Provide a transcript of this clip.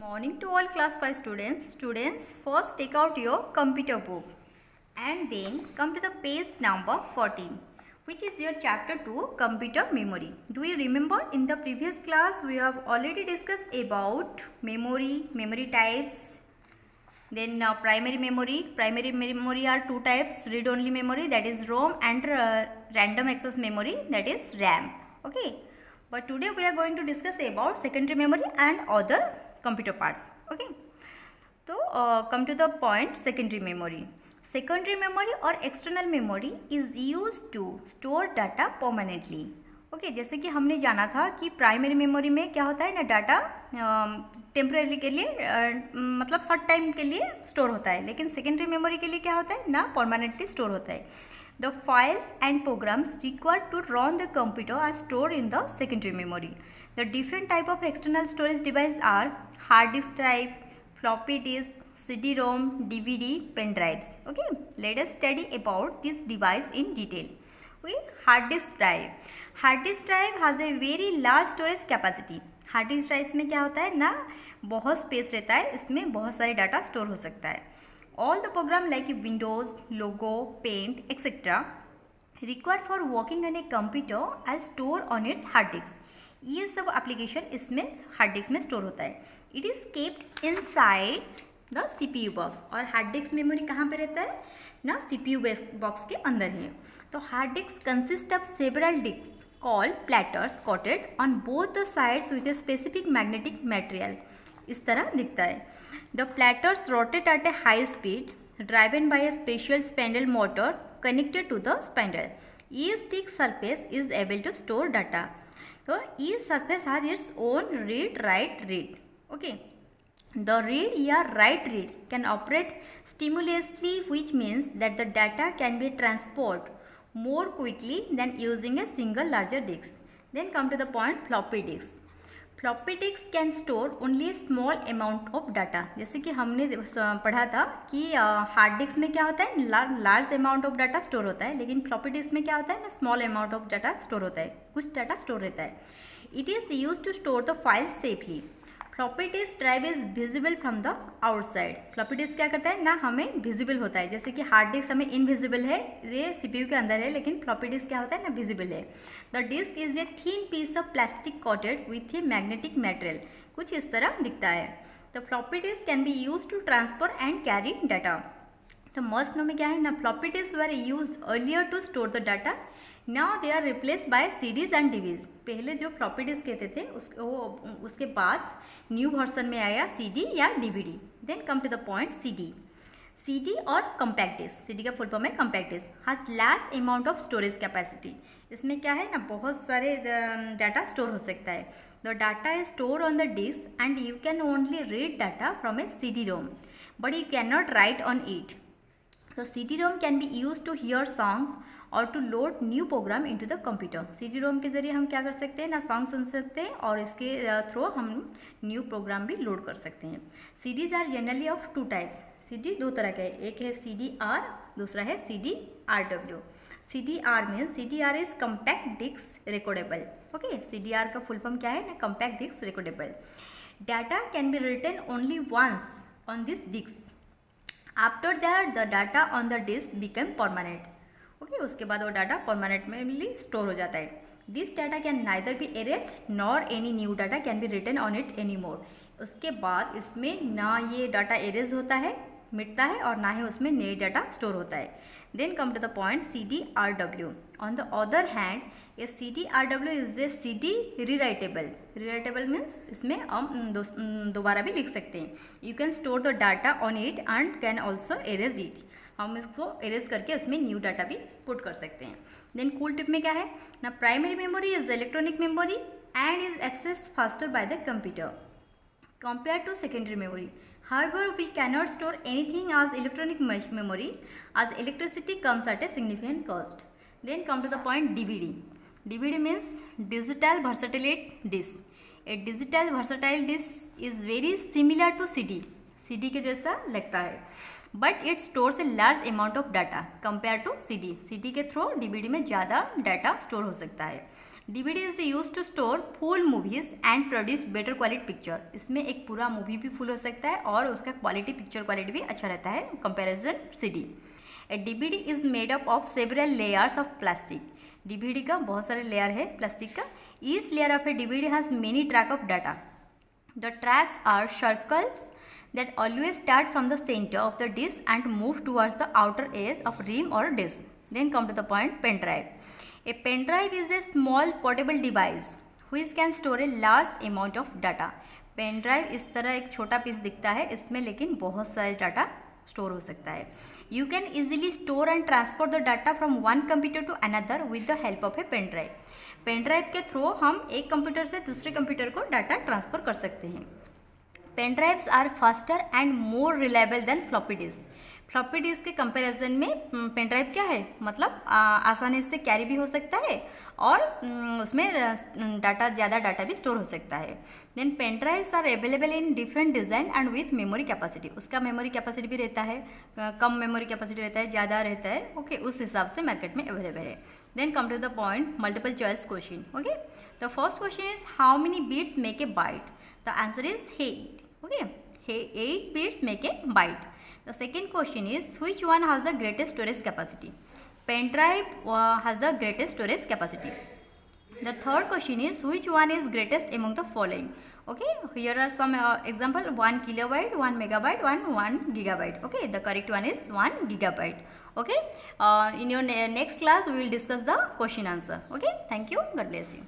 Morning to all class 5 students. Students, first take out your computer book and then come to the page number 14, which is your chapter 2 computer memory. Do you remember in the previous class we have already discussed about memory types. Then primary memory are two types: read only memory, that is ROM, and random access memory, that is RAM. Okay, but today we are going to discuss about secondary memory and other computer parts. Okay, so come to the point. Secondary memory or external memory is used to store data permanently. Okay जैसे कि हमने जाना था कि primary memory में क्या होता है ना, डाटा टेम्परेरी के लिए मतलब शॉर्ट टाइम के लिए स्टोर होता है, लेकिन सेकेंडरी मेमोरी के लिए क्या होता है ना, परमानेंटली स्टोर होता है. The files and programs required to run the computer are store in the secondary memory. The different type of external storage device are hard disk type, floppy disk, CD-ROM, DVD, pen drives. Okay, let us study about this device in detail. Okay, hard disk drive has a very large storage capacity. Hard disk drive में क्या होता है ना, बहुत space रहता है, इसमें बहुत सारे डाटा स्टोर हो सकता है. All the program like Windows, Logo, paint etcetera required for working on a computer as store on its hard disk. ये सब एप्लीकेशन इसमें हार्ड डिस्क में स्टोर होता है. It is kept inside the CPU box. और hard disk memory कहाँ पे रहता है ना, CPU बॉक्स के अंदर है. तो hard disk consist of several disk called platters coated on both the sides with a specific magnetic material. इस तरह दिखता है. The platters rotate at a high speed driven by a special spindle motor connected to the spindle. Each thick surface is able to store data. तो each surface has its own read write read. Okay, the read or write read can operate stimulously, which means that the data can be transported more quickly than using a single larger disk. Then come to the point, floppy disk. Floppy disk can store only a small amount of data. जैसे कि हमने पढ़ा था कि hard disk में क्या होता है, large amount of data store होता है, लेकिन फ्लॉपी डिस्क में क्या होता है ना, small amount of data store होता है, कुछ डाटा स्टोर रहता है. It is use to store the files safely. Floppy disk drive is visible from the outside. Floppy disk क्या करता है ना, हमें विजिबल होता है. जैसे कि हार्ड डिस्क हमें इनविजिबल है, ये CPU के अंदर है, लेकिन फ्लॉपी डिस्क क्या होता है ना, विजिबल है. The disk is a thin piece of plastic coated with a magnetic material. कुछ इस तरह दिखता है. The floppy disk can be use to transfer and carry data. तो मस्ट नो में क्या है ना, floppy disk were use earlier to store the data. Now they are replace by CDs and DVDs. पहले जो फ्लॉपी डिस्क कहते थे उसके बाद न्यू वर्सन में आया CD या DVD. Then come to the point, CD और कम्पैक्ट डिस्क. CD का फुल फॉर्म है compact disk. Has large amount of storage capacity. इसमें क्या है ना, बहुत सारे डाटा स्टोर हो सकता है. The data is store on the disk and you can only read data from a CD-ROM, but you can not write on it. So CD-ROM can be used to hear songs और to load new program into the computer. CD-ROM के जरिए हम क्या कर सकते हैं ना, song सुन सकते हैं और इसके थ्रू हम न्यू प्रोग्राम भी लोड कर सकते हैं. CDs are generally of two types. CD दो तरह के हैं, एक है CDR, दूसरा है CDRW. CDR means CDR is compact disc recordable. Okay, CDR का फुल फॉर्म क्या है ना, compact disc recordable. Data can be written only once on this disc. After that the data on the disc become permanent. Okay, उसके बाद वो data permanently store हो जाता है. This data can neither be erased nor any new data can be written on it any more. उसके बाद इसमें ना ये डाटा एरेज होता है, मिटता है, और ना ही उसमें नए डाटा स्टोर होता है. Then come to the point, CDRW. On the other hand a CDRW is a CD rewritable means इसमें हम दोबारा भी लिख सकते हैं. You can store the data on it and can also erase it. हम इसको एरेज करके उसमें न्यू डाटा भी पुट कर सकते हैं. देन कूल टिप में क्या है ना, primary memory is electronic memory and is accessed faster by the computer compared to secondary memory. However, we cannot store anything as electronic memory as electricity comes at a significant cost. Then come to the point, DVD. DVD means digital versatile disk. A digital versatile disk is very similar to CD के जैसा लगता है, but it stores a large amount of data compared to CD. CD के through DVD में ज़्यादा data store हो सकता है. DVD is used to store full movies and produce better quality picture. इसमें एक पूरा मूवी भी फुल हो सकता है और उसका क्वालिटी पिक्चर क्वालिटी भी अच्छा रहता है comparison CD. A DVD is made up of several layers of plastic. DVD का बहुत सारे लेयर है प्लास्टिक का. Each layer of a DVD has many track of data. The tracks are circles that always start from the center of the disk and move towards the outer edge of rim or disk. Then come to the point, pen drive. A pen drive is a small portable device which can store a large amount of data. Pen drive इस तरह एक छोटा piece दिखता है, इसमें लेकिन बहुत सारे डाटा स्टोर हो सकता है. You can easily store and transfer the data from one computer to another with the help of a pen drive. Pen drive के थ्रू हम एक कंप्यूटर से दूसरे कंप्यूटर को डाटा ट्रांसफर कर सकते हैं. Pen drives are faster and more reliable than floppy disk. Floppy disk के कंपैरिजन में पेन ड्राइव क्या है, मतलब आसानी से कैरी भी हो सकता है और उसमें डाटा ज़्यादा डाटा भी स्टोर हो सकता है. Then pen drives are available in different design and with memory capacity. उसका मेमोरी कैपेसिटी भी रहता है, कम मेमोरी कैपेसिटी रहता है, ज़्यादा रहता है. ओके, उस हिसाब से मार्केट में अवेलेबल है. Then come to the point, multiple choice question. Okay, the first question is how many bits make a byte. The answer is 8. Okay, 8 bits make a byte. The second question is which one has the greatest storage capacity. Pen drive has the greatest storage capacity. The third question is which one is greatest among the following. Okay, here are some example, 1 kilobyte, 1 megabyte, 1 gigabyte. Okay, the correct one is 1 gigabyte. Okay, in your next class we will discuss the question answer. Okay, thank you, God bless you.